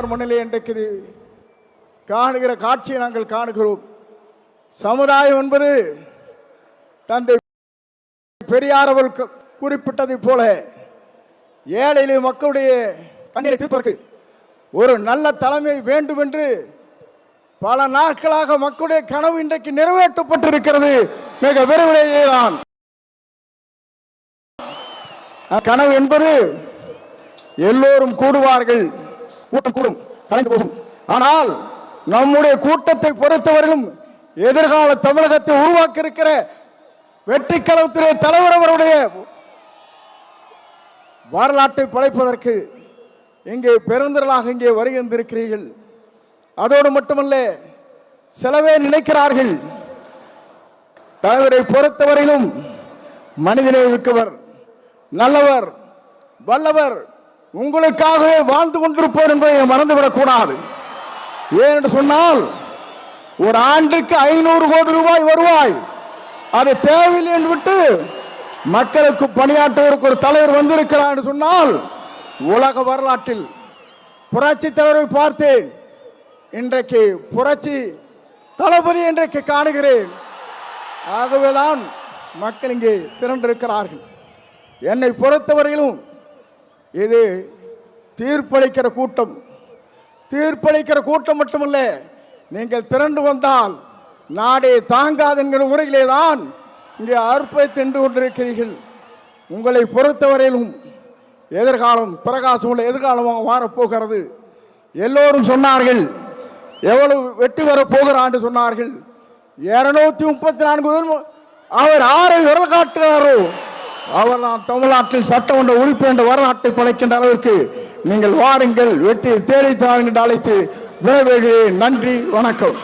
மண்ணிலே இன்றைக்கு காணுகிற காட்சியை நாங்கள் காணுகிறோம். சமுதாயம் என்பது தந்தை பெரியார் அவர்கள் குறிப்பிட்டதை போல ஏழை மக்களுடைய கண்ணீரை தீர்ப்பதற்கு ஒரு நல்ல தலைமை வேண்டும் என்று பல நாட்களாக மக்களுடைய கனவு இன்றைக்கு நிறைவேற்றப்பட்டிருக்கிறது. மிக விரைவிலேயே தான் கனவு என்பது எல்லோரும் கூடுவார்கள், கூட்டம் கூடும், கலைந்து போகும். ஆனால் நம்முடைய கூட்டத்தை பொறுத்தவரையிலும் எதிர்கால தமிழகத்தை உருவாக்க இருக்கிற வெற்றி கழகத்துறை தலைவர் அவருடைய வரலாற்றை படைப்பதற்கு இங்கே பெருந்திரளாக இங்கே வருகின்றிருக்கிறீர்கள். அதோடு மட்டுமல்ல, சிலவே நினைக்கிறார்கள் தலைவரை பொறுத்தவரையிலும் மனிதனை மிக்கவர், நல்லவர், வல்லவர், உங்களுக்காகவே வாழ்ந்து கொண்டிருப்போர் என்பதை மறந்துவிடக் கூடாது. ஏனென்று சொன்னால் ஒரு ஆண்டுக்கு 500 கோடி ரூபாய் வருவாய் அது தேவையில்லை என்று விட்டு மக்களுக்கு பணியாற்றுவதற்கு ஒரு தலைவர் வந்திருக்கிறார் என்று சொன்னால் உலக வரலாற்றில் புரட்சி தலைவரை பார்த்தேன், இன்றைக்கு புரட்சி தளபதி இன்றைக்கு காணுகிறேன். ஆகவேதான் மக்கள் இங்கே திரண்டிருக்கிறார்கள். என்னை பொறுத்தவரையிலும் இது தீர்ப்பளிக்கிற கூட்டம். தீர்ப்பளிக்கிற கூட்டம் மட்டுமல்ல, நீங்கள் திரண்டு வந்தால் நாடே தாங்காது என்கிற முறையிலே தான் இங்கே அற்புதத்தை தின்று கொண்டிருக்கிறீர்கள். உங்களை பொறுத்தவரையிலும் எதிர்காலம் பிரகாசம் உள்ள எதிர்காலமாக மாறப்போகிறது. எல்லோரும் சொன்னார்கள் எவ்வளவு வெற்றி வரப் போகிறான் சொன்னார்கள். 234 அவர் ஆரை விரல் காட்டுகிறாரோ அவர் தான் தமிழ்நாட்டில் சட்டமன்ற உறுப்பினர் என்ற வரலாற்றை படைக்கின்ற அளவிற்கு நீங்கள் வாருங்கள், வெற்றி தேடி தாருங்கள் அழைத்து விரைவுகிறேன். நன்றி, வணக்கம்.